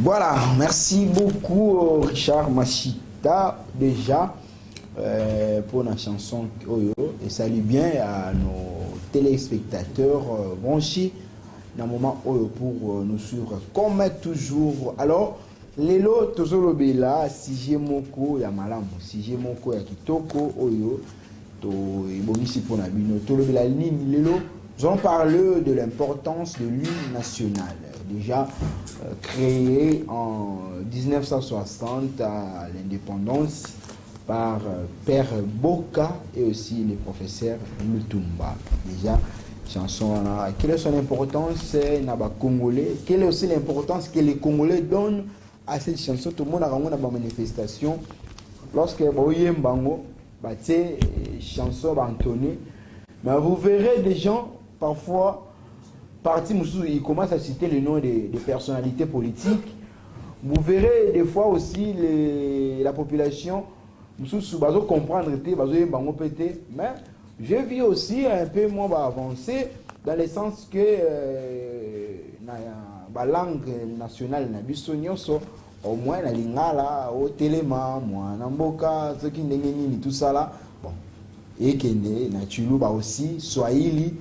Voilà, merci beaucoup Richard Machita déjà pour la chanson Oyo et salut bien à nos téléspectateurs branchés dans le moment Oyo pour nous suivre comme toujours. Alors, lelo tozolobela sije moko ya malamu, sije moko ya kitoko Oyo to ibomisi pour na bino tolobela nini lelo. Nous allons parler de l'importance de l'hymne national, déjà créé en 1960 à l'indépendance par Père Boka et aussi le professeur Lutumba. Déjà, chanson, quelle est son importance na Congolais? Quelle est aussi l'importance que les Congolais donnent à cette chanson? Tout le monde a rendu dans manifestation. Lorsque Boyem Bango, chanson entonné, mais vous verrez des gens parfois, ils commencent à citer le nom des personnalités politiques. Vous verrez des fois aussi la population, comprendre, mais j'ai vu aussi un peu moins avancer dans le sens que la langue nationale, au moins la lingala, au téléma, moi, namboka, ce qui n'est tout ça là, bon, et que na Chuluba aussi, Swahili.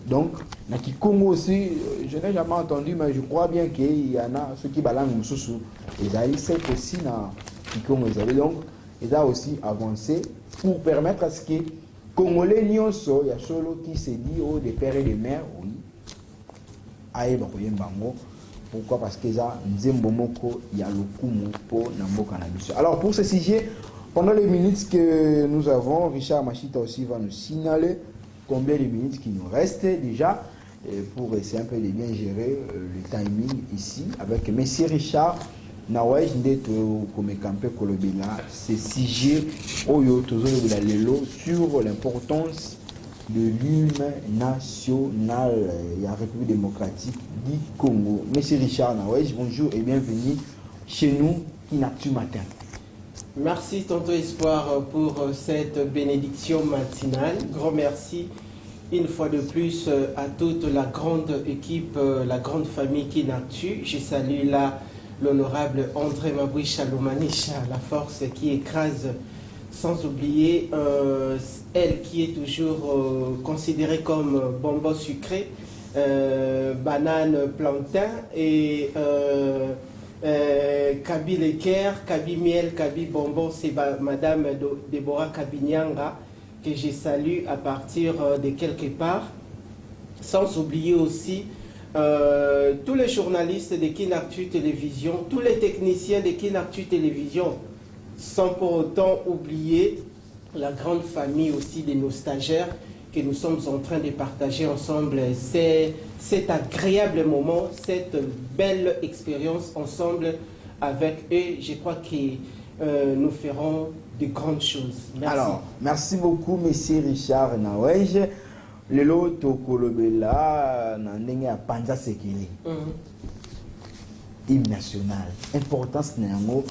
Donc, na Kikongo aussi, je n'ai jamais entendu, mais je crois bien qu'il y en a ceux qui balanguent Moussoussou. Et d'ailleurs, c'est aussi na Kikongo. Donc, ils ont aussi avancé pour permettre à ce que Congolais nyonso, il y a solo qui se dit oh, des pères et des mères, oui. Aïe, bakoye mbango. Pourquoi? Parce que ça, Nzembomoko, il y a le kumu pour Nambo Cannabis. Alors, pour ce sujet, pendant les minutes que nous avons, Richard Machita aussi va nous signaler combien de minutes qui nous restent déjà pour essayer un peu de bien gérer le timing ici avec M. Richard Nawej Ndeto comme campé Kolobela, c'est sujet Oyo Tozolobela Lelo sur l'importance de l'hymne national de la République démocratique du Congo. M. Richard Nawej, bonjour et bienvenue chez nous, Inactu Matin. Merci Tonton Espoir pour cette bénédiction matinale. Grand merci une fois de plus à toute la grande équipe, la grande famille Kinactu. Je salue là l'honorable André Mabouy Chaloumanicha, la force qui écrase, sans oublier elle qui est toujours considérée comme bonbon sucré, banane plantain et Kaby l'équerre, Kaby miel, Kaby bonbon, c'est Madame Déborah Kabinyanga que je salue à partir de quelque part. Sans oublier aussi tous les journalistes de Kinactu Télévision, tous les techniciens de Kinactu Télévision, sans pour autant oublier la grande famille aussi de nos stagiaires que nous sommes en train de partager ensemble cet agréable moment, cette belle expérience ensemble avec eux. Je crois que nous ferons de grandes choses. Merci. Alors, merci beaucoup, M. Richard Nawej. Lelo Tokolobela, Nandenge à Panza Sekili. Hymne national. Importance Néango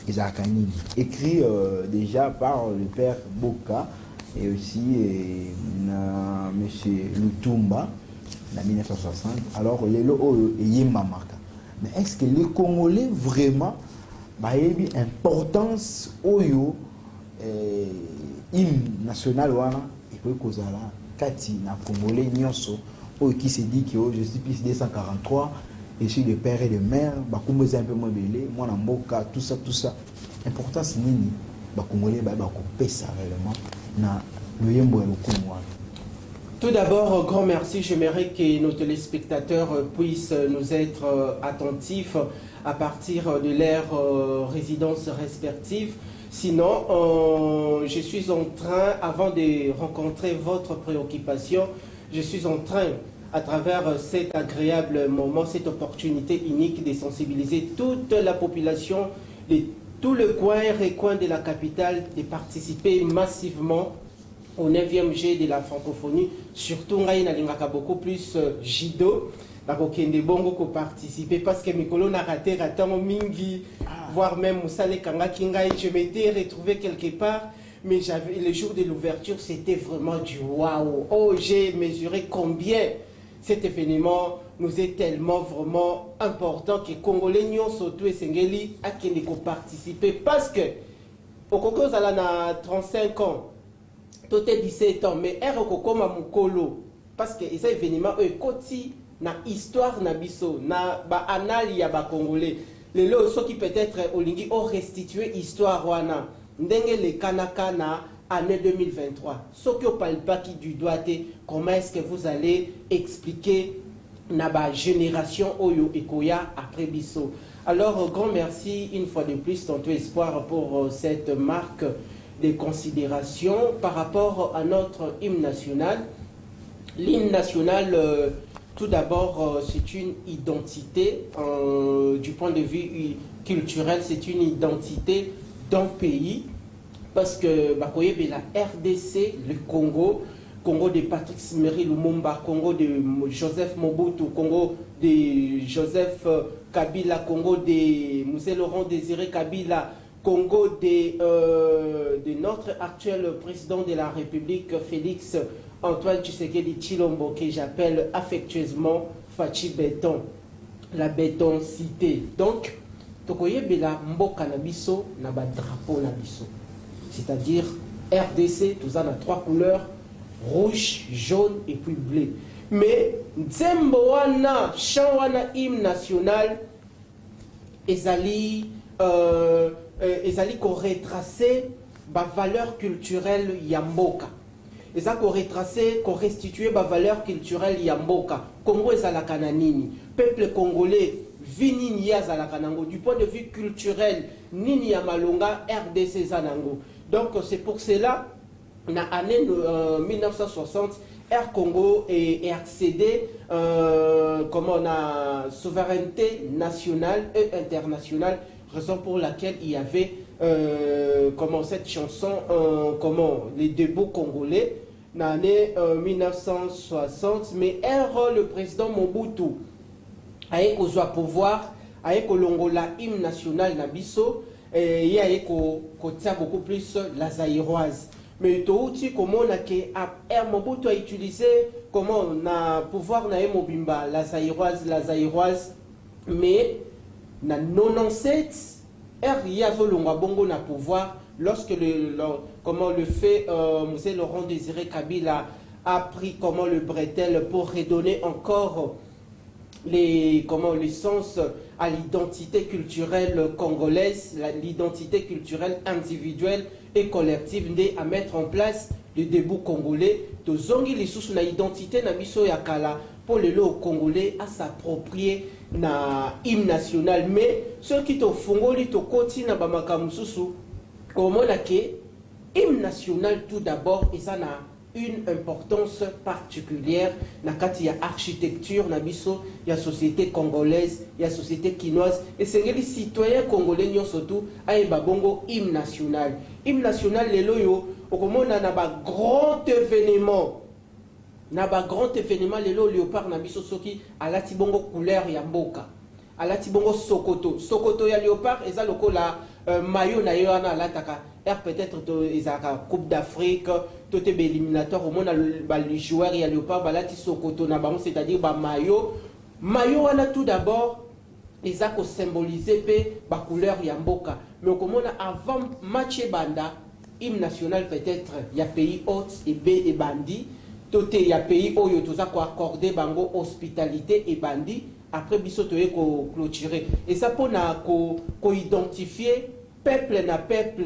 Isakanini. Écrit déjà par le père Boka et aussi M. Lutumba en 1960. Alors, Lelo et Yemba Marka. Mais est-ce que les Congolais vraiment ont une importance Oyo hymne national wana et peut causer là kati na Congolais nyonso Oyo qui se dit que je suis plus 243 et je suis de père et de mère bakumbo un peu moins belé moi na mboka tout ça importance nini ba Congolais ba ko pesa réellement na loyembo ya lokumu wana. Tout d'abord, grand merci. J'aimerais que nos téléspectateurs puissent nous être attentifs à partir de leur résidence respective. Sinon, je suis en train, avant de rencontrer votre préoccupation, je suis en train, à travers cet agréable moment, cette opportunité unique de sensibiliser toute la population de tout le coin et coin de la capitale, de participer massivement au 9e G de la francophonie, surtout ngai nalingaka beaucoup plus Jido, nakokende bongo ko participer parce que mikolo na raté ratango mingi, voire même Moussale Kangaki ngai, je m'étais retrouvé quelque part, mais j'avais le jour de l'ouverture, c'était vraiment du waouh. Oh, j'ai mesuré combien cet événement nous est tellement vraiment important que les Congolais n'y ont surtout essayé à participer parce que au Congo, ça a 35 ans, tout est 17 ans, mais er okokoma mukolo parce que ces événements koti na histoire na biso na ba anali ya ba Congolais. Les lots qui peut-être olingi ont restitué histoire wana ndenge le kanaka na année 2023. Ce qui au palpaki du doigté, comment est-ce que vous allez expliquer na ba génération Oyo Ekoya après Bisso. Alors, grand merci une fois de plus, Tonton Espoir, pour cette marque de considération par rapport à notre hymne national. L'hymne national, tout d'abord, c'est une identité, du point de vue culturel, c'est une identité d'un pays, parce que la RDC, le Congo, Congo de Patrick Simeri Lumumba, Congo de Joseph Mobutu, Congo de Joseph Kabila, Congo de Moussé Laurent Désiré Kabila, Congo de notre actuel président de la République, Félix Antoine Tshisekedi Tshilombo, que j'appelle affectueusement Fachi Béton, la béton cité. Donc, Tokoye Bela Mboka Nabiso, Naba drapeau Nabiso. C'est-à-dire RDC, tout ça a 3 couleurs, rouge, jaune et puis bleu. Mais Nzembo wana, chant wana hymne national, ezali ko retracer ba valeur culturelle yamboka. Ezali ko retracer, ko restituer ba valeur culturelle yamboka. Congo ezalaka na nini? Peuple congolais vini ni yazalaka nango. Du point de vue culturel, nini ya malonga RDC zanango. Donc c'est pour cela, dans l'année 1960, Air Congo est accédé comme on a souveraineté nationale et internationale, raison pour laquelle il y avait comment cette chanson, comment les débuts congolais, dans l'année 1960, mais le président Mobutu a eu pouvoir, a eu la hymne national Nabiso, et il y a eu beaucoup plus la zaïroise. Mais tout comment on a que Mobutu a utilisé comment on a pouvoir na mobimba la zaïroise, mais na 97 il y a volonga bongo na pouvoir lorsque comment le fait Moussé Laurent Désiré Kabila a pris comment le bretelle pour redonner encore les sens à l'identité culturelle congolaise, l'identité culturelle individuelle et collective à mettre en place le début congolais. De zongi les sous na identité na biso yakala pour le lot congolais à s'approprier na hymne national. Mais ceux qui te font li to koti na bamaka mususu comment que hymne national tout d'abord et ça na une importance particulière na kati ya architecture na biso ya société congolaise ya société quinoise et c'est les citoyens congolais nyo surtout ay babongo hymne national les loyo okomona na ba grand événement les lo léopard na biso soki alati bongo couleur ya mboka alati bongo sokoto ya léopard eza lokola maillot na yo na lataka peut-être ezaka Coupe d'Afrique tout est éliminatoire au monde les joueurs et léopard balati sokoto na bango c'est-à-dire ba maillot wana tout d'abord ezako symboliser pe ba couleur ya mboka mais comme on a avant match banda hymne national peut-être ya pays hôte et B et bandi tout est ya pays oyo toza ko accorder bango hospitalité et bandi après biso toye ko clôturer et ça pour na ko identifier peuple na peuple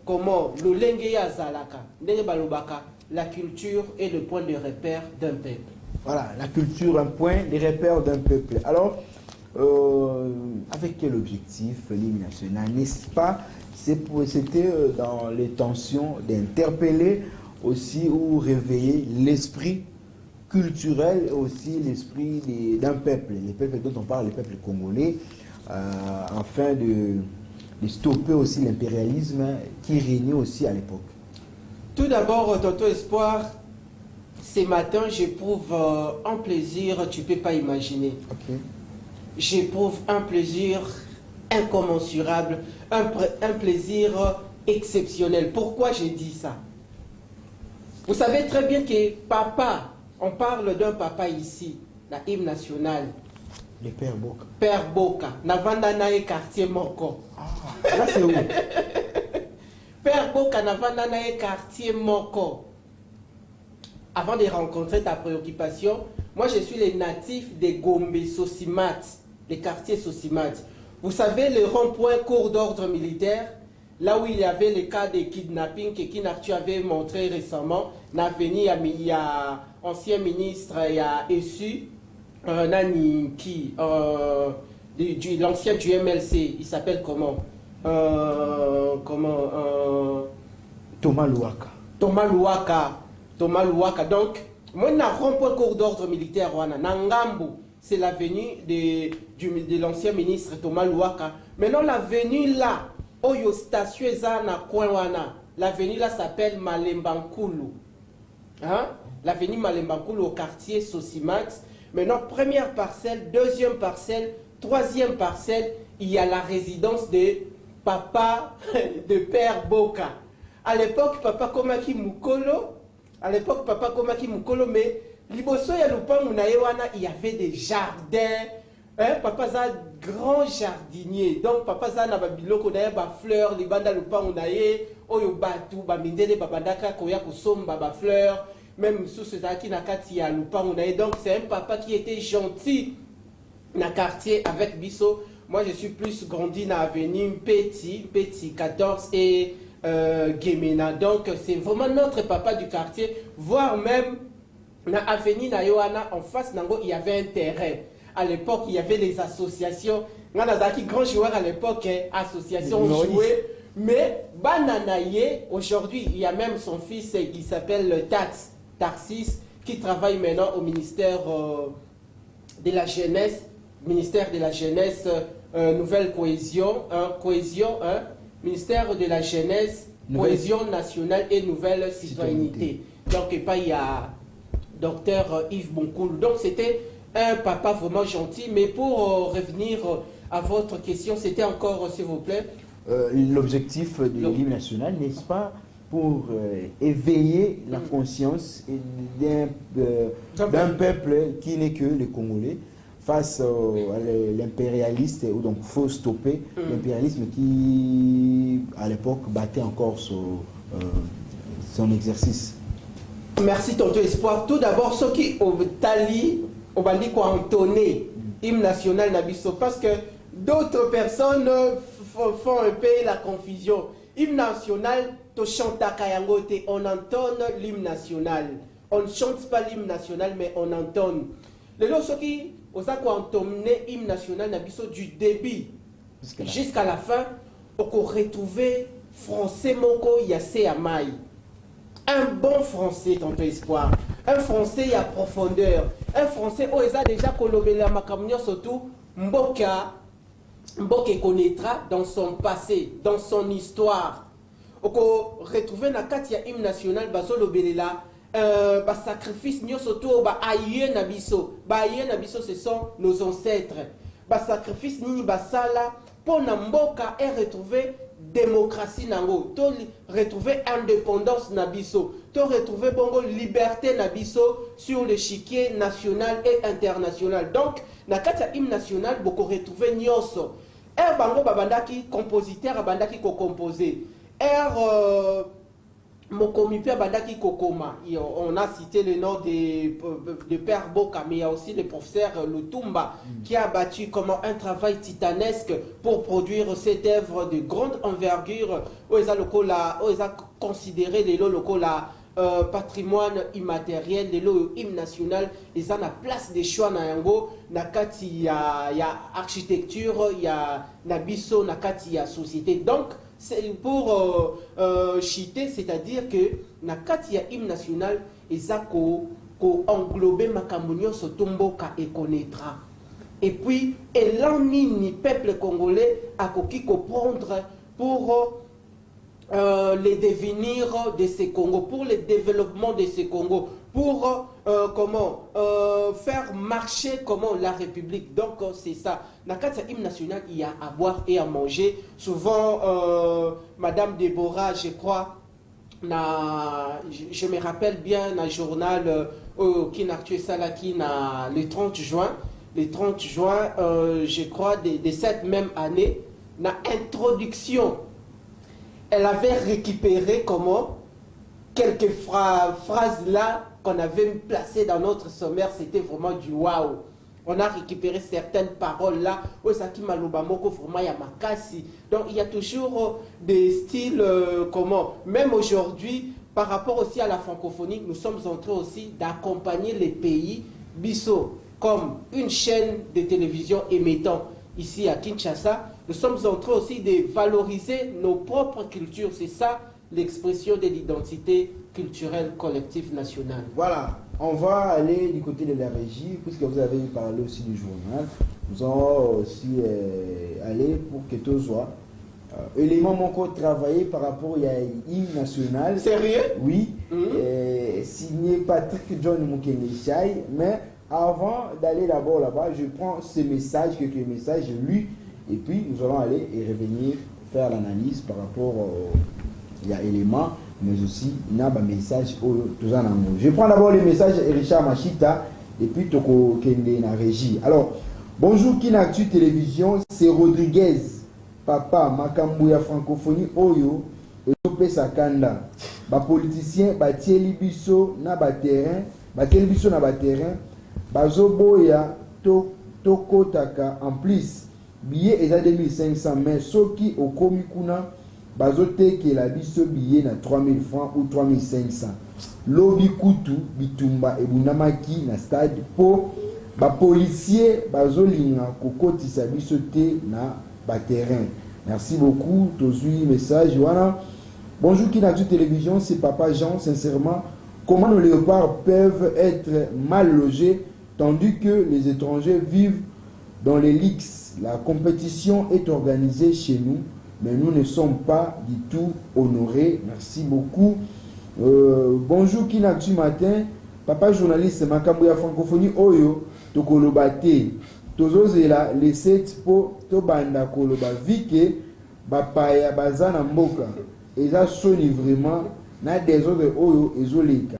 comment le lenge ya zalaka ndenge balobaka la culture est le point de repère d'un peuple. Voilà, la culture, un point de repère d'un peuple. Alors, avec quel objectif l'hymne national, n'est-ce pas? C'était dans les tensions d'interpeller aussi ou réveiller l'esprit culturel et aussi l'esprit d'un peuple, les peuples dont on parle, les peuples congolais, afin de stopper aussi l'impérialisme qui régnait aussi à l'époque. Tout d'abord, Tonton Espoir, ce matin, j'éprouve un plaisir, tu ne peux pas imaginer. Okay. J'éprouve un plaisir incommensurable, un plaisir exceptionnel. Pourquoi j'ai dit ça? Vous savez très bien que papa, on parle d'un papa ici, la hymne nationale. Les Pères Boka. Père Boka. Navanda nae quartier Moko. Ah, là c'est où? Père Boka Navanda nae quartier Moko. Avant de rencontrer ta préoccupation, moi je suis les natifs de Gombe Sosimat, les quartiers Sosimat. Vous savez, le rond-point cours d'ordre militaire, là où il y avait les cas de kidnapping que Kinartu avait montré récemment, il y a ancien ministre, il y a Essu, Nani qui, l'ancien du MLC, il s'appelle comment? Thomas Louaka. Thomas Louaka. Thomas Louaka. Donc, moi, je rond-point cours d'ordre militaire, Nangambu, c'est l'avenue de l'ancien ministre Thomas Louaka. Maintenant, l'avenue là, Oyo station na Kouana, l'avenue là s'appelle Malembankulu. Hein? L'avenue Malembankulu au quartier Sosimat. Maintenant, première parcelle, deuxième parcelle, troisième parcelle, il y a la résidence de papa, de Père Boka. À l'époque, papa Komaki Mukolo, mais Liboso ya Lupangu na Ewana, il y avait des jardins. Hein? Papa za grand jardinier. Donc papa za na babiloko na ba fleurs, libanda Lupangu na ye, oyo batu ba mindele babandaka koya kosomba ba fleurs, même sous ce zaki na kati ya Lupangu na ye. Donc c'est un papa qui était gentil na quartier avec Bisso. Moi je suis plus grandi na avenue Petit 14 et Gemena. Donc c'est vraiment notre papa du quartier, voire même na avenue na Yohana en face nango il y avait un terrain. À l'époque il y avait les associations. Nganazaki grand joueur à l'époque, association jouait. Mais Bananaye aujourd'hui il y a même son fils qui s'appelle Tarsis qui travaille maintenant au ministère de la jeunesse, ministère de la jeunesse, nouvelle cohésion, ministère de la jeunesse, cohésion nationale et nouvelle citoyenneté. Donc il y a docteur Yves Boncoul. Donc c'était un papa vraiment gentil. Mais pour revenir à votre question, c'était encore, s'il vous plaît. L'objectif de l'hymne national, n'est-ce pas, pour éveiller la conscience d'un peuple qui n'est que les Congolais face à l'impérialiste, ou donc faut stopper l'impérialisme qui à l'époque battait encore son exercice. Merci tonton Espoir. Tout d'abord, ceux qui ont tali, on va dire quoi, entonné hymne national Nabiso, parce que d'autres personnes font un peu la confusion. Hymne national, to chante Kayangote, on entonne l'hymne national. On ne chante pas l'hymne national, mais on entonne. Les gens qui ont entonné l'hymne national Nabiso du début jusqu'à la fin, on retrouve français moko yase amai. Un bon français, tonton Espoir. Un français y a profondeur. Un français où ils ont déjà colombé la macamunio surtout Mboka connaîtra dans son passé, dans son histoire. On retrouve na katia hymne national basolo belela sacrifice nyo surtout aïe nabiso. Aïe nabiso ce sont nos ancêtres. Sacrifice ni basala pour na mboka et retrouver démocratie nango, to retrouver indépendance nabiso, to retrouver bongo liberté nabiso sur l'échiquier national et international. Donc na katia hymne national beaucoup retrouver nyonso. Bango babandaki compositeur babandaki ko composer. Mokomipe babandaki kokoma. On a cité le nom de Père Boka, mais il y a aussi le professeur Lutumba qui a battu comment un travail titanesque pour produire cette œuvre de grande envergure. Où ils ont considéré les locaux là patrimoine immatériel de l'hymne national. Ils ont la place des choix na yango nakati il y a architecture, il y a nabiso nakati il y a société. Donc c'est pour chiter, c'est-à-dire que nakati ya hymne national ils ont englobé makambo so tomboka et connaîtra. Et puis elan nini peuple congolais a koki comprendre pour les devenirs de ces Congo, pour le développement de ces Congo, pour faire marcher la République. Donc c'est ça. Dans le hymne national, il y a à boire et à manger. Souvent, Madame Déborah, je crois, je me rappelle bien dans le journal qui n'a tué ça là, le 30 juin, le 30 juin, je crois, de cette même année, la introduction, elle avait récupéré comment quelques phrases là qu'on avait placées dans notre sommaire, c'était vraiment du waouh. On a récupéré certaines paroles là, vraiment Yamakasi. Donc il y a toujours des styles, comment, même aujourd'hui, par rapport aussi à la francophonie, nous sommes en train aussi d'accompagner les pays Bisso, comme une chaîne de télévision émettant ici à Kinshasa. Nous sommes en train aussi de valoriser nos propres cultures. C'est ça l'expression de l'identité culturelle collective nationale. Voilà, on va aller du côté de la régie, puisque vous avez parlé aussi du journal. Nous allons aussi aller pour que tout soit élément mon travaillé par rapport à l'hymne national. Sérieux? Oui, signé Patrick John Mukeneshai. Mais avant d'aller d'abord là-bas, je prends ces messages, quelques messages lus, et puis nous allons aller et revenir faire l'analyse par rapport à l'élément, mais aussi il y a un message. Je prends d'abord les messages de Richard Machita, et puis Toko Kende na régie. Alors, bonjour Kinactu Télévision, c'est Rodriguez. Papa, Makambouya francophonie Oyo, Oyope Sakanda. Ba politicien, Batieli Bisso na ba terrain, Batieli Bisso na ba terrain, Bazoboya, Toko Taka, en plus, billet est à 2500, mais Soki au Komikuna, Bazote qui la Bisso billet na 3000 francs ou 3500. Lobi Kutu, Bitumba et Bunamaki na stade po, ba policier, Bazolinga, Kokoti sa Bisso te na terrain. Merci beaucoup. Tozui message. Voilà. Bonjour Kinactu Télévision, c'est Papa Jean. Sincèrement, comment nos léopards peuvent être mal logés tandis que les étrangers vivent dans les lix? La compétition est organisée chez nous, mais nous ne sommes pas du tout honorés. Merci beaucoup. Bonjour Kinactu Matin. Papa journaliste Makambouya francophonie Oyo Tokolobate. Tozozela les 7 po tobanda koloba vike bapaya bazana mboka eza soni vraiment na des autres oyo ezoleka.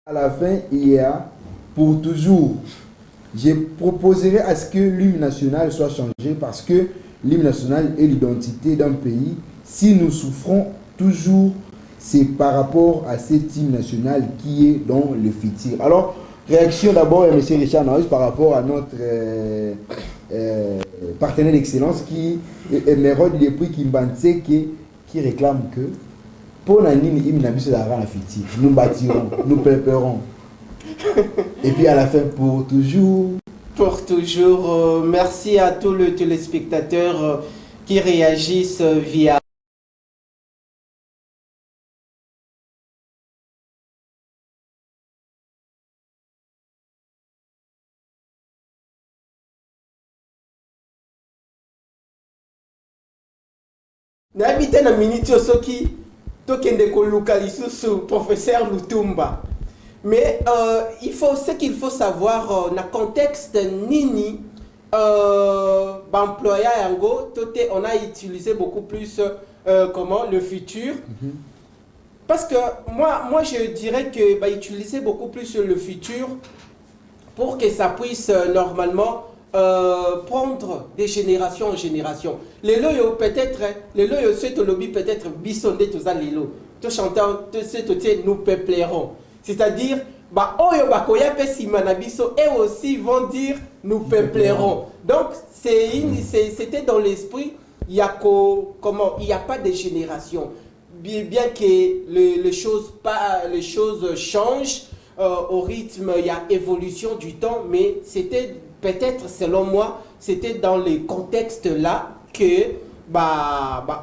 À la fin, il y a pour toujours. Je proposerai à ce que l'hymne national soit changé parce que l'hymne national est l'identité d'un pays. Si nous souffrons toujours, c'est par rapport à cet hymne national qui est dans le futur. Alors, réaction d'abord à M. Richard Naus par rapport à notre partenaire d'excellence qui est Mérode depuis Kimbanse qui réclame que pour l'hymne national, nous bâtirons, nous préparons. Et puis à la fin, pour toujours. Pour toujours. Merci à tous les téléspectateurs qui réagissent via n'habite na minute soki tokende ko localiser professeur Lutumba. Mais ce qu'il faut savoir, dans le contexte Nini, employé Yango, on a utilisé beaucoup plus comment, le futur. Parce que moi je dirais que utiliser beaucoup plus le futur pour que ça puisse normalement prendre des générations en génération. Les loyaux peut-être, les loyaux c'est au lobby peut-être bisondé tous à l'élo. Tout chantant, nous peuplerons. C'est-à-dire, bah oyo bakoya pe simanabiso et aussi vont dire nous peuplerons. Donc c'était dans l'esprit, il y a pas de génération. Bien que les choses changent au rythme, il y a évolution du temps, mais c'était peut-être selon moi, c'était dans les contextes là que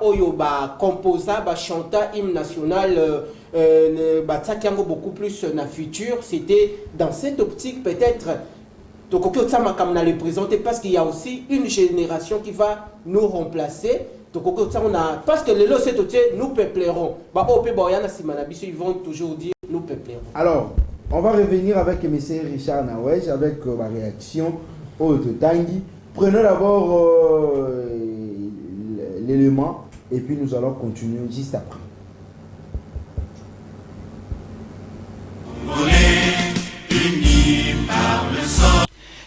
oyo composa chanta hymne national beaucoup plus dans le futur. C'était dans cette optique peut-être donc on a le présenté parce qu'il y a aussi une génération qui va nous remplacer. Donc on a parce que les lots c'est nous peuplerons. Ils vont toujours dire nous peuplerons. Alors on va revenir avec M. Richard Nawej avec ma réaction au Tangi. Prenons d'abord l'élément et puis nous allons continuer juste après.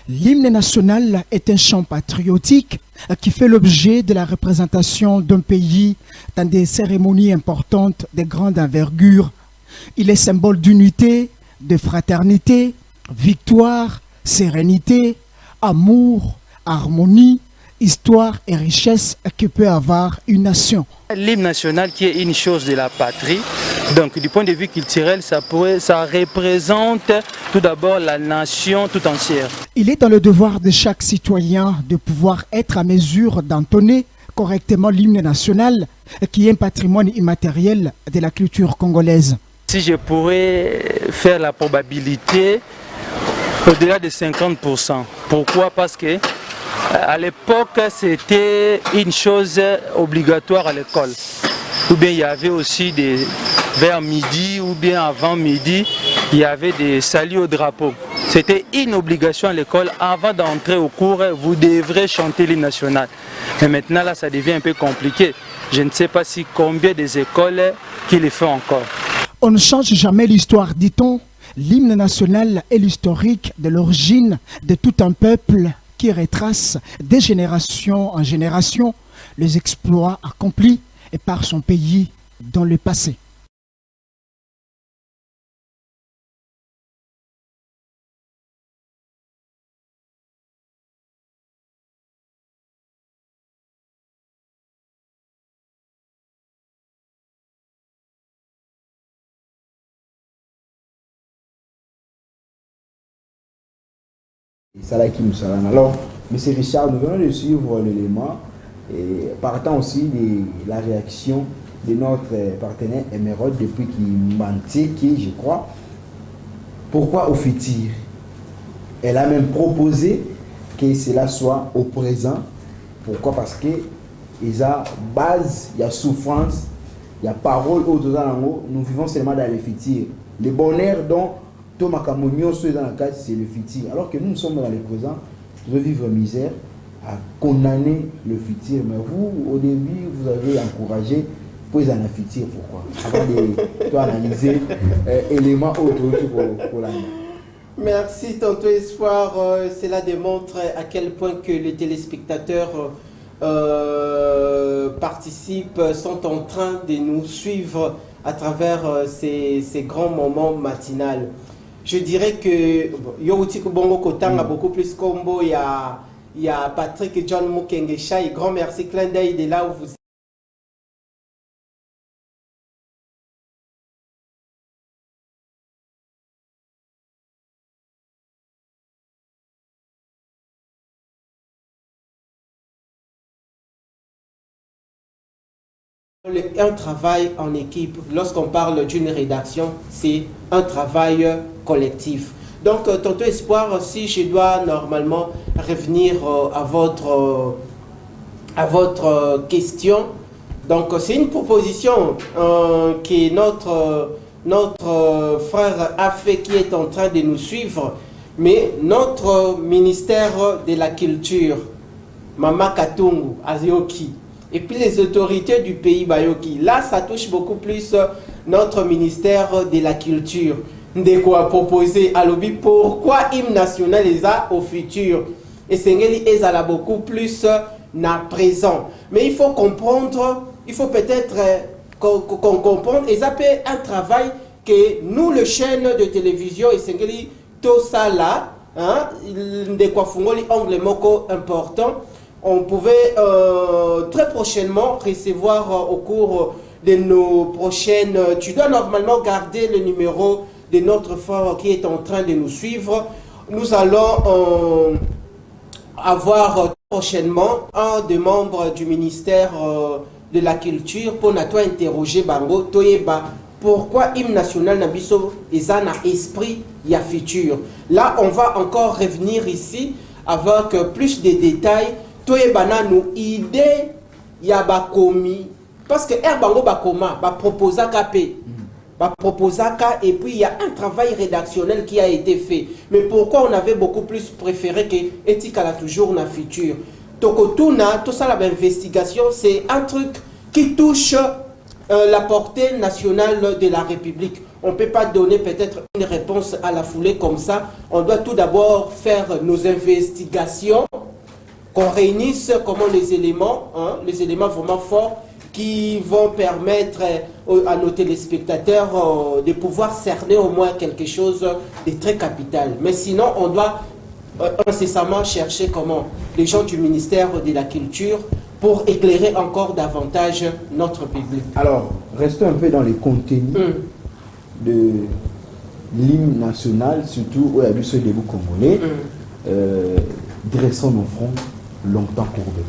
L'hymne national est un chant patriotique qui fait l'objet de la représentation d'un pays dans des cérémonies importantes de grande envergure. Il est symbole d'unité, de fraternité, victoire, sérénité, amour, harmonie, histoire et richesse que peut avoir une nation. L'hymne national qui est une chose de la patrie, donc du point de vue culturel, ça représente tout d'abord la nation tout entière. Il est dans le devoir de chaque citoyen de pouvoir être à mesure d'entonner correctement l'hymne national qui est un patrimoine immatériel de la culture congolaise. Si je pourrais faire la probabilité au-delà de 50%. Pourquoi? Parce que à l'époque, c'était une chose obligatoire à l'école. Ou bien il y avait aussi vers midi ou bien avant midi, il y avait des saluts au drapeau. C'était une obligation à l'école. Avant d'entrer au cours, vous devrez chanter l'hymne national. Mais maintenant, là, ça devient un peu compliqué. Je ne sais pas si combien des écoles qui le font encore. On ne change jamais l'histoire, dit-on. L'hymne national est l'historique de l'origine de tout un peuple qui retrace de génération en génération les exploits accomplis par son pays dans le passé. Alors, M. Richard, nous venons de suivre l'élément et partant aussi de la réaction de notre partenaire Emeraude depuis qu'il mentait, qui, je crois, pourquoi au futur? Elle a même proposé que cela soit au présent. Pourquoi? Parce que il y a base, il y a souffrance, il y a parole autour. Nous vivons seulement dans le futur. Le bonheur dont Thomas Camonio est dans la case, c'est le futur. Alors que nous sommes dans le présent, nous devons vivre misère, à condamner le futur. Mais vous, au début, vous avez encouragé pour un futur. Pourquoi? Avant de analyser éléments autour pour l'année. Merci, Tonton Espoir. Cela démontre à quel point que les téléspectateurs participent, sont en train de nous suivre à travers ces grands moments matinaux. Je dirais que Yorutiko Bongo Kotanga beaucoup plus combo. Il y a Patrick et John Mukengesha. Grand merci, clin d'œil de là où vous êtes. Un travail en équipe, lorsqu'on parle d'une rédaction, c'est un travail collectif. Donc, Tonton Espoir, si je dois normalement revenir à votre question, donc c'est une proposition que notre frère a fait, qui est en train de nous suivre, mais notre ministère de la Culture, Mama Katungu, Azioki, et puis les autorités du pays Bayoki. Là, ça touche beaucoup plus notre ministère de la Culture. De quoi proposer à l'objet pourquoi hymne national est au futur. Et Sengeli est à la beaucoup plus na présent. Mais il faut comprendre, il faut peut-être qu'on comprenne, et ça peut un travail que nous, les chaînes de télévision, et Sengeli, tout ça là, hein, de quoi fungoli angle moko important, on pouvait très prochainement recevoir au cours de nos prochaines... Tu dois normalement garder le numéro de notre frère qui est en train de nous suivre. Nous allons avoir prochainement un des membres du ministère de la Culture pour nous interroger Bango Toyeba. Pourquoi hymne national Nabiso est un esprit y a futur. Là, on va encore revenir ici avec plus de détails. Toyeba nous idée y a bakomi parce que Bango bakoma ba proposa KP. Et puis il y a un travail rédactionnel qui a été fait. Mais pourquoi on avait beaucoup plus préféré que Etika la toujours na futur. Tokotuna, tout ça, l'investigation, c'est un truc qui touche la portée nationale de la République. On ne peut pas donner peut-être une réponse à la foulée comme ça. On doit tout d'abord faire nos investigations, qu'on réunisse comment les éléments vraiment forts qui vont permettre à nos téléspectateurs de pouvoir cerner au moins quelque chose de très capital. Mais sinon, on doit incessamment chercher comment les gens du ministère de la Culture pour éclairer encore davantage notre public. Alors, restons un peu dans les contenus de l'hymne national, surtout au Yabuso Debout Congolais. Dressons nos fronts longtemps courbés.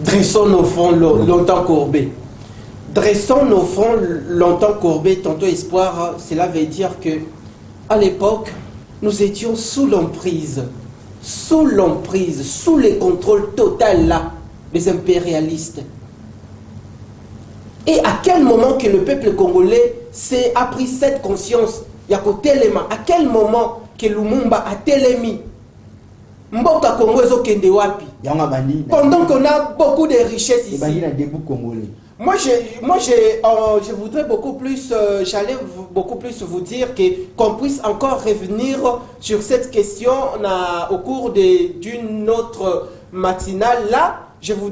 Dressons nos fronts longtemps courbés. Dressons nos fronts longtemps courbés, tantôt espoir, cela veut dire que à l'époque, nous étions sous l'emprise, sous les contrôles total là, des impérialistes. Et à quel moment que le peuple congolais a pris cette conscience, Yakotelema, à quel moment que Lumumba a télémi, Mboka Congo ezokende wapi? Pendant qu'on a beaucoup de richesses ici. Moi, je voudrais beaucoup plus, j'allais beaucoup plus vous dire qu'on puisse encore revenir sur cette question au cours d'une autre matinale. Là, je vous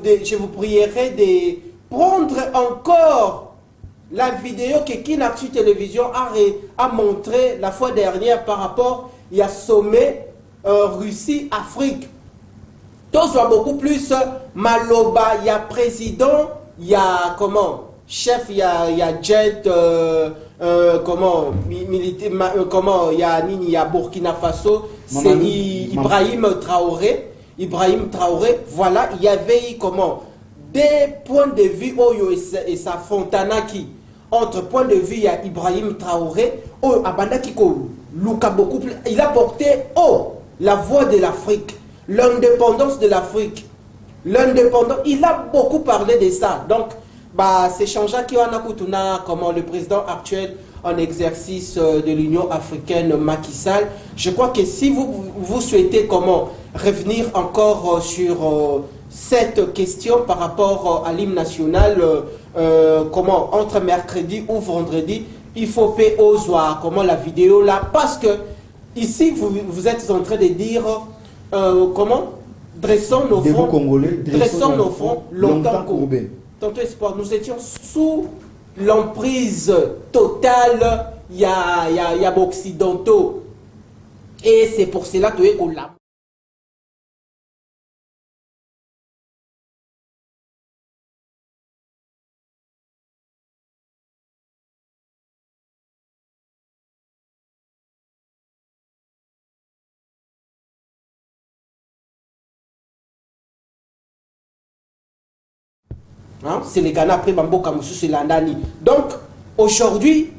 prierai de prendre encore la vidéo que Kinactu Télévision a montré la fois dernière par rapport à sommet Russie-Afrique. Tout soit beaucoup plus Maloba, il y a président, il y a comment chef, il y a jet, comment militaire, comment il y a Burkina Faso, c'est Ibrahim Traoré. Voilà, il y avait comment des points de vue Oyo et sa Fontanaki. Entre points de vue, il y a Ibrahim Traoré, Oyo Abandaki ko Luka beaucoup plus. Il a porté la voix de l'Afrique, l'indépendance de l'Afrique. Il a beaucoup parlé de ça. Donc, c'est changeant qui a comment le président actuel en exercice de l'Union africaine, Macky Sall. Je crois que si vous souhaitez comment revenir encore sur cette question par rapport à l'hymne national, comment entre mercredi ou vendredi, il faut payer aux oies, comment la vidéo là, parce que ici vous êtes en train de dire comment dressons nos fronts longtemps courbés. Tantôt espoir, nous étions sous l'emprise totale, il y a occidentaux. Et c'est pour cela que on l'a. Hein? C'est les Ghana après Bamboka Moussou, c'est l'Andani. Donc, aujourd'hui,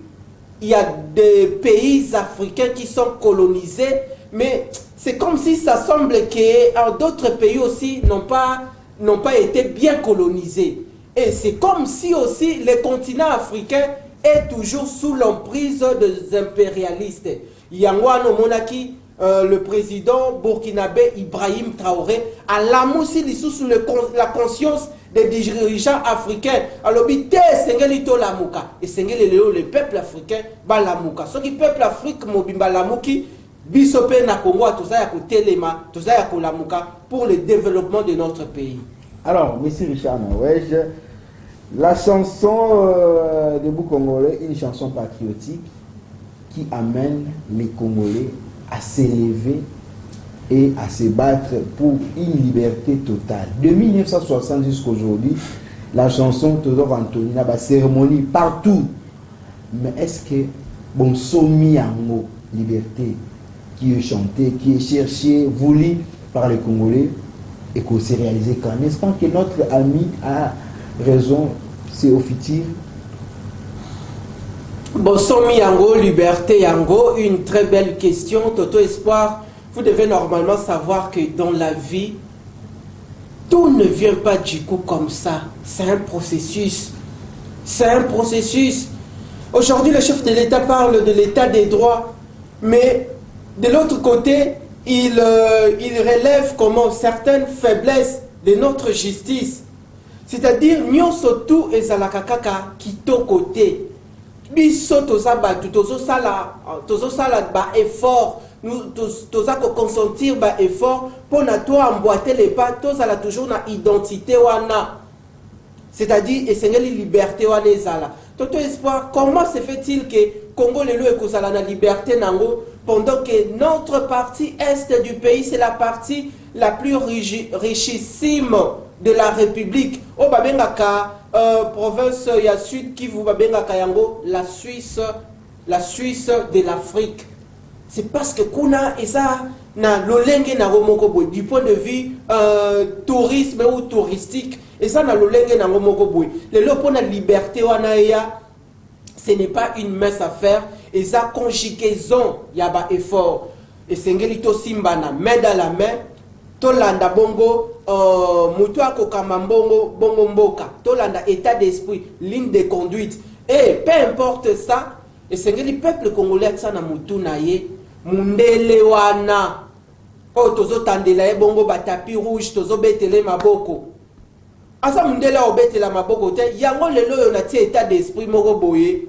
il y a des pays africains qui sont colonisés, mais c'est comme si ça semble que d'autres pays aussi n'ont pas été bien colonisés. Et c'est comme si aussi le continent africain est toujours sous l'emprise des impérialistes. Yangwano Monaki, le président burkinabé Ibrahim Traoré, a l'amoussi sous la conscience des dirigeants africains. Alors, il y a la mouka. Et le peuple africain, la mouka. Ce qui peuple africain, mobimba la mouki, bisope na Congo, tout ça, telema, tout ça, la mouka, pour le développement de notre pays. Alors, M. Richard Nawège, La chanson de Debout Congolais, une chanson patriotique qui amène les Congolais à s'élever et à se battre pour une liberté totale. De 1960 jusqu'à aujourd'hui, la chanson Todor Antonina, la cérémonie partout. Mais est-ce que bon somi yango liberté qui est chantée, qui est cherchée, voulue par les Congolais et qu'on s'est réalisé quand? N'est-ce pas que notre ami a raison, c'est au futur? Bon, somi yango, liberté yango, une très belle question. Toto Espoir, vous devez normalement savoir que dans la vie, tout ne vient pas du coup comme ça. C'est un processus. C'est un processus. Aujourd'hui, le chef de l'État parle de l'État des droits, mais de l'autre côté, il relève comment certaines faiblesses de notre justice. C'est-à-dire, nous surtout et Zalakakaka qui to côté. Biso tozabatu tozosala ba effort, nous tozako consentir ba effort pour na to emboîter les pas, tozala toujours na identité wana. C'est-à-dire essayer liberté wana ezala. Toto Espoir, comment se fait-il que Congo lelo ekozala na liberté nango pendant que notre partie est du pays, c'est la partie la plus richissime de la République. O babengaka province ya Sud Kivu babengaka yango la Suisse de l'Afrique. C'est parce que kuna eza na lolenge na romoko boy du point de vue tourisme ou touristique, eza na lolenge na romoko boy. Le lopo na liberté wana ya, ce n'est pas une mince affaire, eza conjugaison ya ba effort. Et sengeli to simba na main dans la main, to landa bongo mutu akokama bongo mboka, to landa état d'esprit, ligne de conduite. Et peu importe ça, et sengeli peuple congolais ça na mutu na ye mundele wana o tozo tandela ye bongo ba tapis rouge tozo betele maboko asa mundele obetela maboko te yango lelo yo na ti état d'esprit moko boye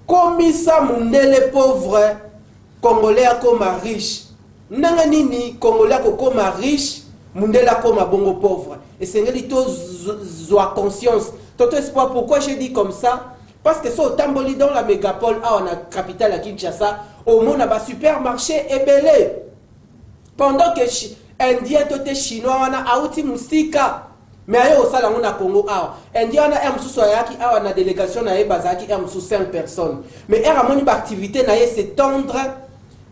komisa mundele pauvre congolais akoma riche nanga nini congolais akoma riche mundele akoma bongo pauvre et sengeli to zwa conscience. Toto Espoir, pourquoi j'ai dit comme ça? Parce que so tamboli dans la mégapole a on a capitale à Kinshasa au monde a supermarché et belé pendant que indien toté chinois on a outi musika mais ayo au salon on a Congo a indien on a msusu yaki a on a délégation na bazaki msusu 5 personnes mais era moni activité na s'étendre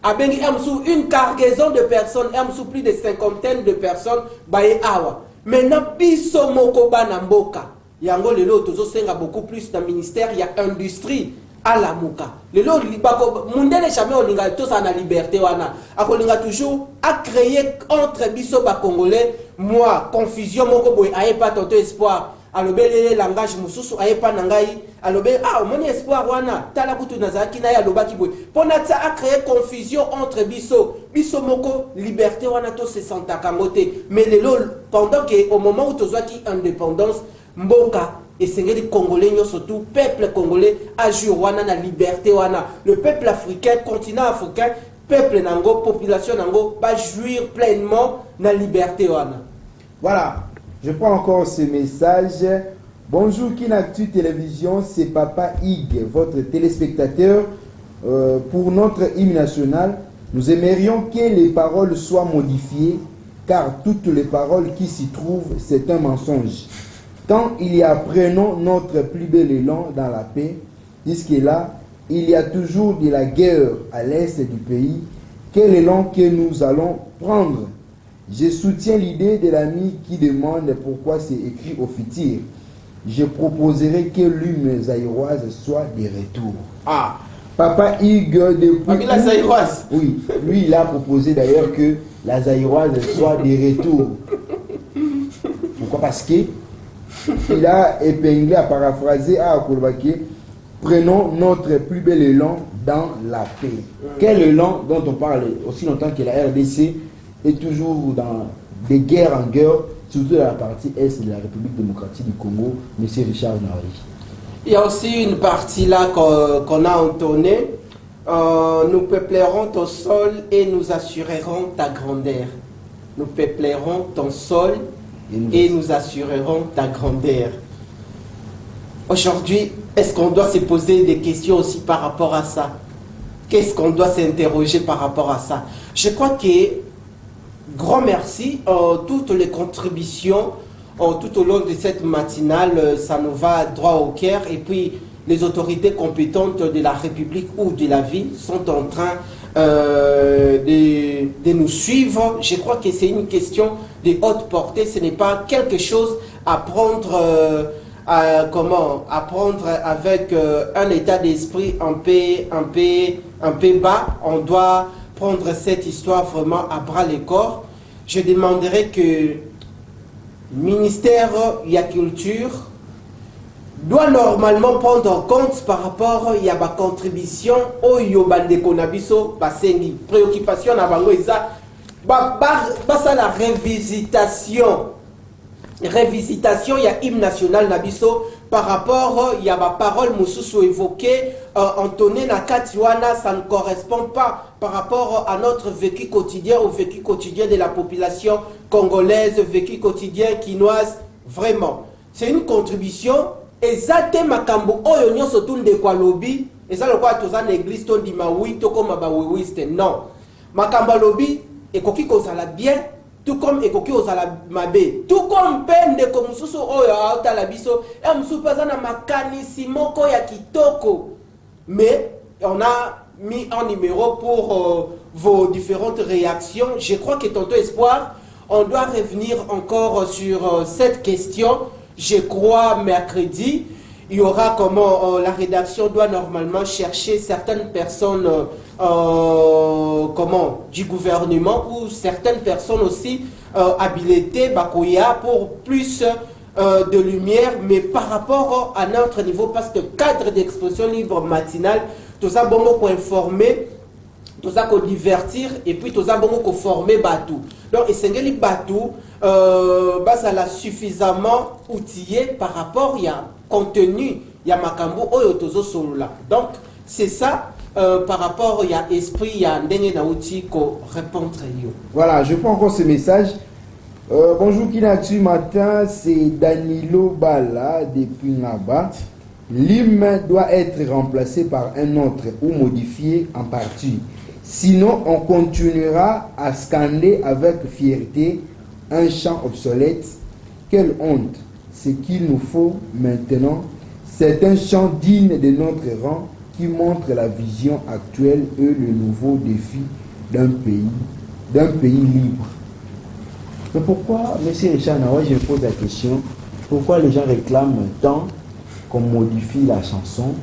a bengi msusu une cargaison de personnes msusu plus de 50 de personnes baye awa maintenant biso moko bana mboka yango lelo tozo senga beaucoup plus dans ministère il y a industrie à la muka lelo libako mundele jamais olinga to ça na liberté wana akolinga toujours à créer entre biso ba congolais moi confusion moko boy aye pas Toto Espoir alobele langage mususu aye pas nangai alobele moni espoir wana tala kutu nazaki na ya lobaki boy pona ça a créé confusion entre biso moko liberté wana to se senta kamote mais lelo pendant que au moment où tozo qui indépendance mboka et sengeli congolais surtout peuple congolais a joué wana na liberté wana le peuple africain continent africain peuple nango population nango va jouir pleinement na liberté wana. Voilà, je prends encore ce message. Bonjour Kinactu Télévision, c'est Papa Ig, votre téléspectateur. Pour notre hymne national, nous aimerions que les paroles soient modifiées car toutes les paroles qui s'y trouvent, c'est un mensonge. Quand il y a prenons notre plus bel élan dans la paix, jusque-là, il y a toujours de la guerre à l'est du pays. Quel élan que nous allons prendre? Je soutiens l'idée de l'ami qui demande pourquoi c'est écrit au futur. Je proposerai que l'hymne zaïroise soit de retour. Ah, Papa Hugues depuis... la zaïroise. Oui, lui il a proposé d'ailleurs que la zaïroise soit de retour. Pourquoi? Parce que il a épinglé, à paraphraser à Akolbake, prenons notre plus bel élan dans la paix. Quel élan dont on parle aussi longtemps que la RDC est toujours dans des guerres en guerre, surtout dans la partie est de la République démocratique du Congo, M. Richard Nari. Il y a aussi une partie là qu'on a entonnée. Nous peuplerons ton sol et nous assurerons ta grandeur. Nous peuplerons ton sol et nous assurerons ta grandeur. Aujourd'hui, est-ce qu'on doit se poser des questions aussi par rapport à ça? Qu'est-ce qu'on doit s'interroger par rapport à ça? Je crois que, grand merci, toutes les contributions tout au long de cette matinale, ça nous va droit au cœur. Et puis, les autorités compétentes de la République ou de la ville sont en train de nous suivre. Je crois que c'est une question de haute portée. Ce n'est pas quelque chose à prendre, à prendre avec un état d'esprit un peu bas. On doit prendre cette histoire vraiment à bras le corps. Je demanderai que le ministère de la Culture doit normalement prendre en compte par rapport à la contribution au Yobandeko Nabiso, Basengi. Préoccupation à Bango Isa, la révisitation. Révisitation, il y a hymne national Nabiso par rapport, il y a ma parole Moussoussou évoquée, Antoné Nakatiwana, ça ne correspond pas par rapport à notre vécu quotidien, au vécu quotidien de la population congolaise, vécu quotidien quinoise, vraiment. C'est une contribution. Et ça, c'est makambo oyo nyonso tunde kwa lobby. Et ça, le quoi tous en église ton di maui to comme mabawiwiste. Non. Makambo lobby et koki kozala bien, tout comme et koki ozala mabe. Tout comme pende comme mususu oyo aota la biso. Et mususu pazana makanisi moko ya kitoko. Mais on a mis un numéro pour vos différentes réactions. Je crois que tonton Espoir, on doit revenir encore sur cette question. Je crois mercredi, il y aura comment la rédaction doit normalement chercher certaines personnes du gouvernement ou certaines personnes aussi habilitées Bakoya pour plus de lumière, mais par rapport à notre niveau, parce que cadre d'expression libre matinale, tout ça bon pour informer, tout ça pour divertir et puis tout ça bon pour former Batou. Donc, et c'est Batou, ça l'a suffisamment outillé par rapport à contenu, il y a Makambo, Oyotozo Solula. Donc, c'est ça par rapport à esprit, il y a Ndenge Naouti qu'on répond très bien. Voilà, je prends encore ce message. Bonjour Kinatu matin, c'est Danilo Bala depuis là-bas. L'hymne doit être remplacé par un autre ou modifié en partie. Sinon, on continuera à scander avec fierté un chant obsolète. Quelle honte! Ce qu'il nous faut maintenant, c'est un chant digne de notre rang qui montre la vision actuelle et le nouveau défi d'un pays libre. Mais pourquoi, M. Richard Nawa, je me pose la question, pourquoi les gens réclament tant qu'on modifie la chanson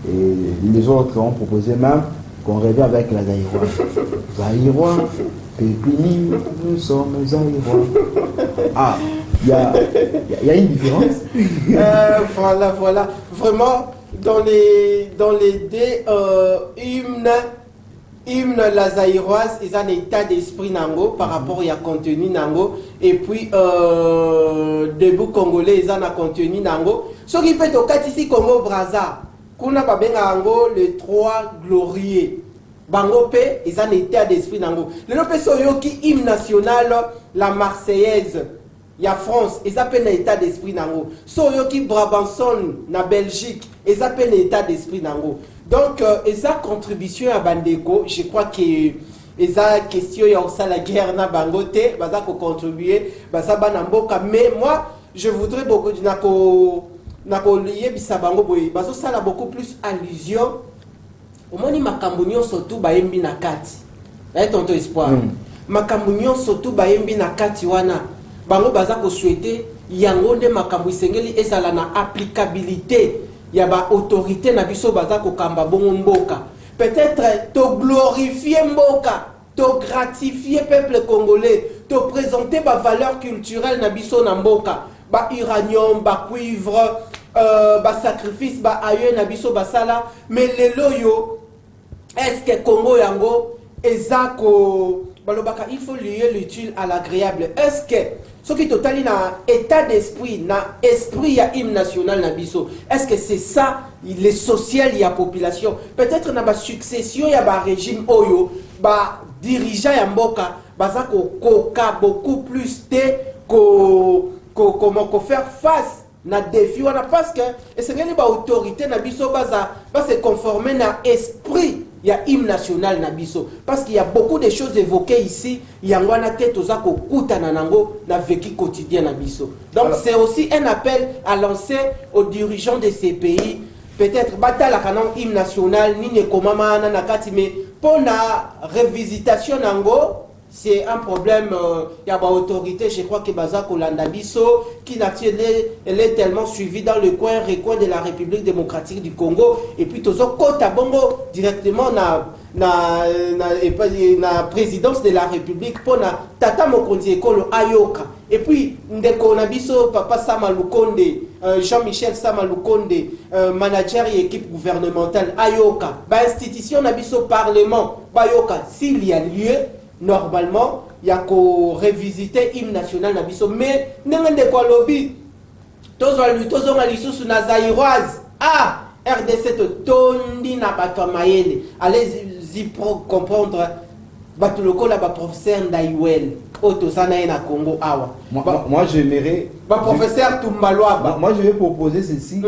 et les autres ont proposé même qu'on rêvait avec la Zaïrois. Zaïrois, Pépini, nous sommes Zaïrois. Ah, il y a une différence. Voilà. Vraiment, dans les deux hymne la Zaïroise, ils ont un état d'esprit nango par rapport à contenu nango. Et puis, debout congolais, ils ont un contenu nango. Ce qui fait au cas ici, Congo Brazza. Kuna babenga ango les trois glorieux. Bango pe, ils ont un état d'esprit nango. Le nope soyoki hymne national, la Marseillaise, il y a France, ils appellent un état d'esprit nango. Soyoki Brabanson, na Belgique, ils appellent un état d'esprit nango. Donc, ils ont contribution à Bandeko. Je crois que ils ont question, il y a aussi la guerre na Bangote, ils ont contribué, mais moi, je voudrais beaucoup de ça a beaucoup plus allusion au moins makambo surtout baembi na kati tonto Espoir makambo surtout baembi na kati wana bango baza ko souhaiter yango nde makambo isengeli ezala na applicabilité ya ba autorité na biso baza ko kamba bongo mboka peut-être to glorifier mboka to gratifier peuple congolais to présenter ba valeur culturelle na biso na mboka ba uranium ba cuivre ba sacrifice ba aye na biso basala mais lelo yo est-ce que Congo yango ezako balobaka il faut lier l'utile à l'agréable. Est-ce que ce qui totali na état d'esprit na esprit ya hymne national na biso, est-ce que c'est ça le social ya population? Peut-être na ba succession ya ba régime oyo ba dirigeant ya mboka bazako koka beaucoup plus te comment faire face na défi wana parce que esengeli ba autorité na biso baza se conformer na esprit ya hymne national na biso parce qu'il y a beaucoup de choses évoquées ici yango na tête oza ko kutana nango na vécu quotidien na biso. Donc c'est aussi un appel à lancer aux dirigeants de ces pays peut-être batala kanon hymne national ni ne komama na kati mais pour la révisitation nango c'est un problème, il y a une autorité, je crois que Baza Kolanda Bisso, qui elle est tellement suivie dans le coin de la République démocratique du Congo, et puis Tozo Kota Bongo directement na présidence de la République pour na Tata Mokonzi Ekolo Ayoka. Et puis Ndeko Nabiso, Papa Samalukonde, Jean-Michel Samalukonde, manager et équipe gouvernementale Ayoka, institution Nabiso Parlement, Bayoka, s'il y a lieu. Normalement, il y a qu'à revisiter l'hymne national na biso. Mais, n'engende quoi lobby. Tozo nga lisusu na zaïroise. Ah, RDC to tondi na bato mayele. Allez-y pour comprendre. Bato loko la ba professeur Ndaiwel. Otosana na Congo awa. Moi j'aimerais. Professeur Tumbaloaba. Moi je vais proposer ceci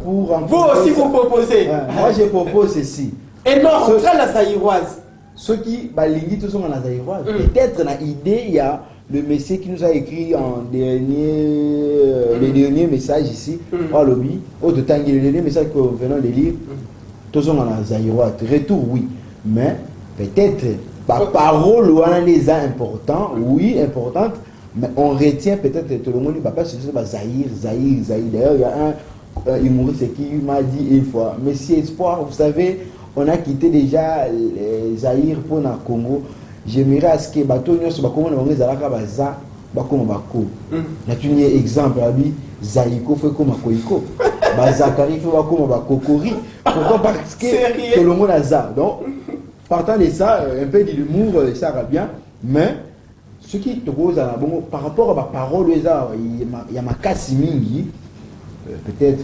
pour. Vous aussi vous proposez. Moi je propose ceci. Et non, contre la zaïroise. Ceux qui balingi tous sont en zaïroise. Peut-être na idée il y a le monsieur qui nous a écrit en dernier le dernier message ici au lobby au de tangi le dernier message que nous venons de lire tous sont en zaïroise. Retour oui, mais peut-être par parole ou un des important oui importante mais on retient peut-être tout le monde papa c'est juste Zaïre. D'ailleurs il y a un humoriste qui m'a dit une fois Monsieur Espoir vous savez on a quitté déjà Zaïre pour le Congo. J'aimerais à ce que bateau nyos bakomo na bango zalaka baza bakoma bako. Na tu nie exemple abi Zaïko fait comme Koiko. Bazakari fait bakoma bakokori. Pourquoi parce que tout le monde a ça. Donc partant de ça un peu de l'humour ça va bien mais ce qui te pose à la bon par rapport à ma parole il y a ma casse mingi peut-être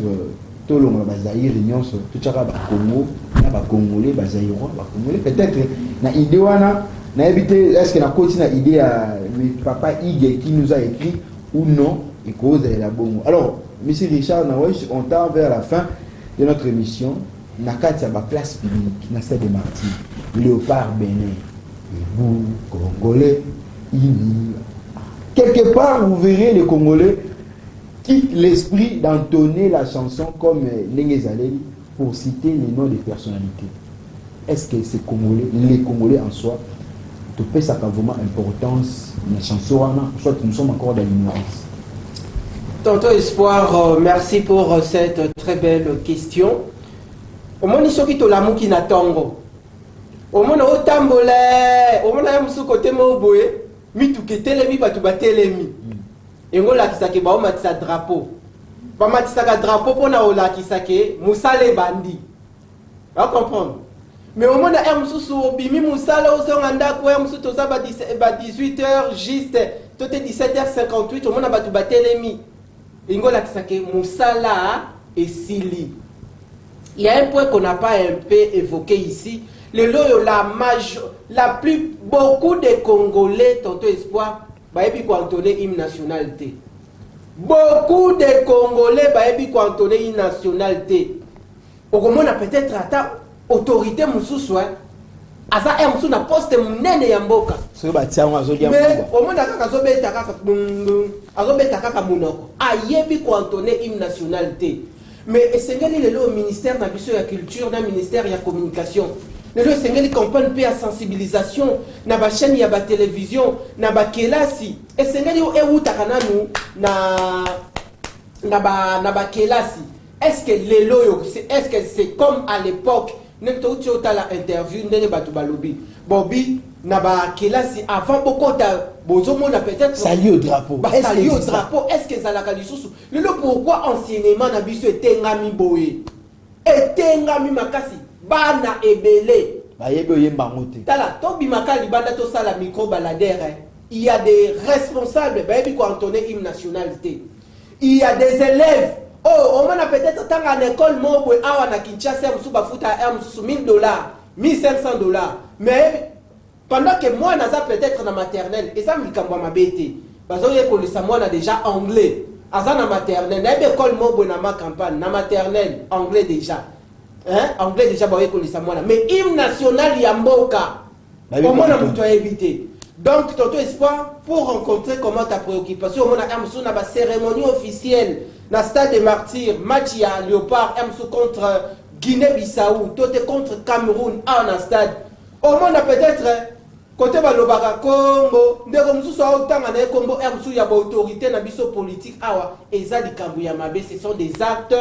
tout le monde va Zaïre nyos tout ça va Congo na Congolais Zaïrois Congolais peut-être na idée wana na éviter est-ce que na continue idée à papa Ige qui nous a écrit ou non et cause de la bongo. Alors monsieur Richard Nawesh on tend vers la fin de notre émission na kati ya ba place publique na Stade des Martyrs Léopard Bénin et vous Congolais quelque part vous verrez les Congolais quitte l'esprit d'entonner la chanson comme Nengezaleli pour citer les noms des personnalités. Est-ce que ces Congolais, les Congolais en soi, te pèsent ça vraiment importance la chanson, soit nous sommes encore dans l'ignorance? Tonton Espoir, merci pour cette très belle question. Au moins, ils sont qui l'amour qui n'attendent. Au moins, au tambolé, au moins, il y a un côté moboué, mi tout qui télémi, bah tout batelemi. Et on a qui s'est ba matisa drapeau. Ba matisa drapeau pour na ola qui s'est musale bandi. Vous comprenez? Mais au moins na msusu bimi musale au son anda ko msusu to za ba 18h juste tote 17h58 au moins na ba tu batelemi. Ingola qui s'est musala et sili. Il y a un point qu'on n'a pas un peu évoqué ici. Beaucoup de Congolais, Tonton Espoir, baebi kwantonner hymne nationalité. Beaucoup de Congolais baebi kwantonner hymne nationalité. Au moment a peut-être ata autorité mususu asa musu na poste munene ya mboka. So ba tia wa zo dia mais au moment aka zobeta kaka azobeta kaka munoko. Ayebi kwantonner hymne nationalité. Mais esengeli lelo au ministère na biso ya culture na ministère ya communication. Le Seigneur comprend peu à sensibilisation, na ba chaîne ya ba télévision, na ba kelasi. Et Seigneur yo eutakana nous na ba kelasi. Est-ce que est-ce que c'est comme à l'époque n'eto uta la interview ndene batu balobi. Bobi na ba kelasi avant beaucoup ta bozomo na peut-être salut au drapeau. Salut au drapeau. Est-ce que ça la kalisusu? Le pourquoi enseignement na biso etengami boye. Etengami makasi. Bana ebele bayebe oyemba mote tala to bimaka libanda to sala micro baladere il y a des responsables bayebi ko entonner hymne nationalité il y a des élèves on a peut-être tant à l'école mobwe awa na Kinshasa musu bafuta musu $1000 $1500 mais pendant que moi naza peut-être na maternelle et ça mikambo mabete bazoye ko lisa moi na déjà anglais Aza na maternelle, na école mobo na ma campagne, na maternelle, anglais déjà. Hein? Anglais déjà, bah, mais hymne national Yamboka. Comment on a pu éviter? Donc, Toto Espoir, pour rencontrer comment ta préoccupation, on a une cérémonie officielle dans le stade des martyrs, match à Léopard, contre Guinée-Bissau, Toto contre Cameroun, en stade. Au moins, on a peut-être, côté Balobaka Congo, nous avons autant de Congo, il y a autorité, politique, et ça, ce sont des actes.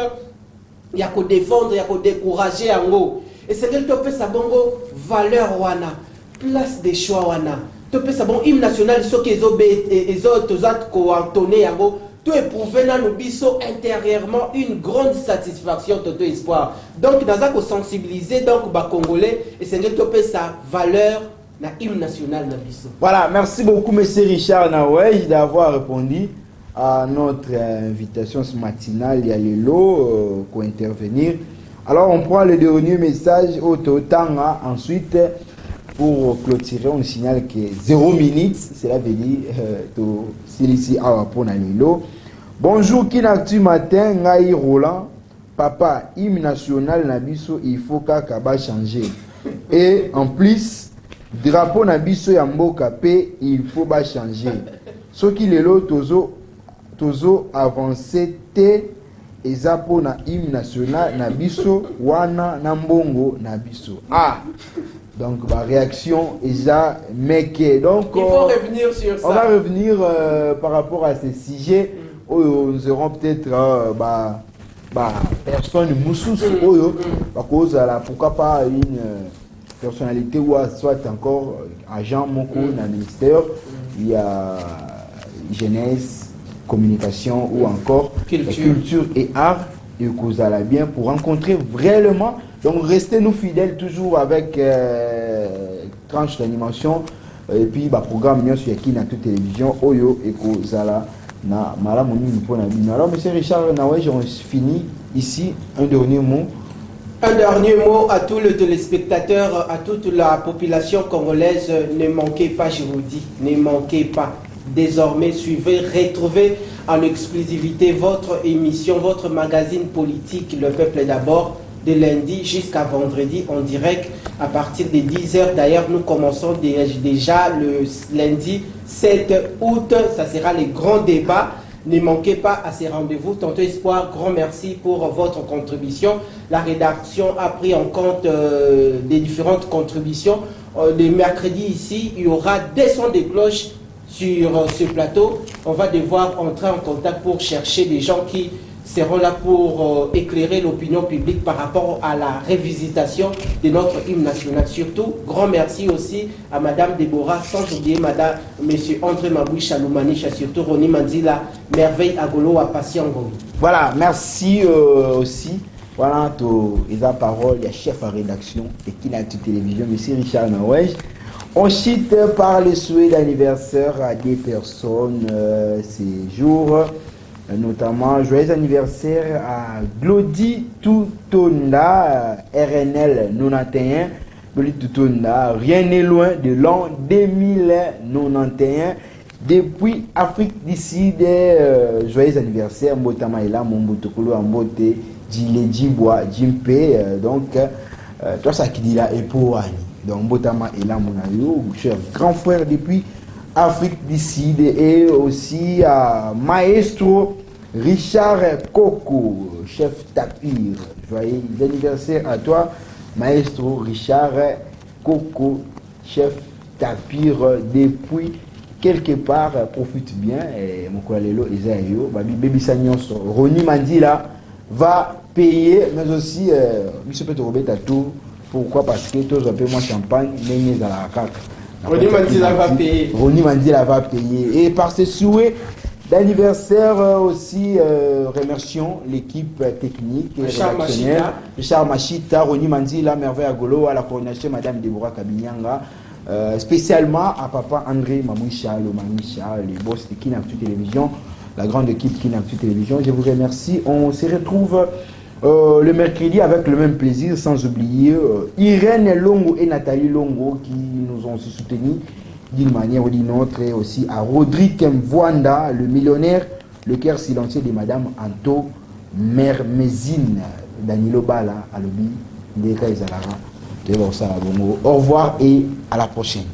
Il y a qu'à défendre, il y a qu'à décourager en gros. Et c'est qu'elle te fait sa bongo valeur wana, place des choix wana. Te fait sa bon hymne national, ce qu'ils ont les autres entonné en gros. Tout éprouver dans nos bisous intérieurement une grande satisfaction, tout espoir. Donc dans ça qu'on sensibiliser donc bas congolais et c'est qu'elle te fait sa valeur na hymne national na bisou. Voilà, merci beaucoup monsieur Richard Nawej d'avoir répondu à notre invitation ce matinal, il y a les lots pour intervenir. Alors on prend le dernier message au Totanga. Ensuite, pour clôturer, on signale que 0 minutes, cela veut dire ici pour les lots. Bonjour, Kinactu matin, Ngaï Roland, papa, hymne national Nabiso, il faut qu'Akaba changer. Et en plus, drapeau Nabiso Yamboka P, il faut pas changer. Ce qui les lots, Tozo avancé te ezapo na hymne national nabiso wana nambongo nabiso. Ah, donc ma réaction eza meke. Donc il faut revenir sur ça. On va revenir par rapport à ces sujets. Nous aurons peut-être personne moussous oyo parce que pourquoi pas une personnalité ou soit encore agent moko dans le ministère. Il y a jeunesse, communication ou encore culture et art et que vous allez bien pour rencontrer vraiment. Donc restez nous fidèles toujours avec tranche d'animation et puis programme sur qui na toute télévision Oyo et que vous allez na malamoni pour na bino. Alors monsieur Richard Nawej, on finit ici un dernier mot. Un dernier mot à tous les téléspectateurs, à toute la population congolaise, ne manquez pas, je vous dis, ne manquez pas. Désormais, suivez, retrouvez en exclusivité votre émission, votre magazine politique, Le Peuple d'abord, de lundi jusqu'à vendredi en direct à partir de 10h. D'ailleurs, nous commençons déjà le lundi 7 août. Ça sera les grands débats. Ne manquez pas à ces rendez-vous. Tonton Espoir, grand merci pour votre contribution. La rédaction a pris en compte des différentes contributions. Les mercredis ici, il y aura des sons de cloches sur ce plateau. On va devoir entrer en contact pour chercher des gens qui seront là pour éclairer l'opinion publique par rapport à la révisitation de notre hymne national. Surtout, grand merci aussi à Madame Déborah, sans oublier Madame, Monsieur André Maboui Chaloumanicha, surtout Roni Mandila, Merveille Agolo à Patiango. Voilà, merci aussi. Voilà, la parole, il y a chef à rédaction et qui n'a toute télévision, Monsieur Richard Nawej. On cite par les souhaits d'anniversaire à des personnes ces jours, notamment joyeux anniversaire à Glody Toutonda, RNL 91. Glody Toutonda, rien n'est loin de l'an 2091. Depuis Afrique d'ici des joyeux anniversaires, Mbotama Ela, Mombotokolo, Ambote, Djile Djibwa, Djimpe, donc, toi ça qui dit là, et pour Annie. Donc, Mbotama Ela Monayo, cher grand frère depuis Afrique d'ici, et aussi à Maestro Richard Coco, chef tapir. Joyeux anniversaire à toi, Maestro Richard Coco, chef tapir depuis quelque part. Profite bien. Et mon collègue Esaïo, Baby Sagnos, Roni Mandila va payer, mais aussi, M. Petro Robert Tatou. Pourquoi? Parce que tous un peu moins champagne, mais à la cac. Roni Mandila va payer. Roni Mandila va payer. Et par ce souhait d'anniversaire aussi, remercions l'équipe technique et rédactionnelle. Richard Machita, Roni Mandila, Merveille Agolo, à la coordination, Madame Déborah Kabinyanga. Spécialement à papa André Mamoucha, les boss de Kinactu Télévision, la grande équipe Kinactu Télévision. Je vous remercie. On se retrouve le mercredi avec le même plaisir, sans oublier Irène Longo et Nathalie Longo qui nous ont soutenus d'une manière ou d'une autre, et aussi à Rodrigue Mvwanda, le millionnaire le cœur silencieux de Madame Anto Mermezine Danilo Bala Alobi Ndeka Ezalara. Au revoir et à la prochaine.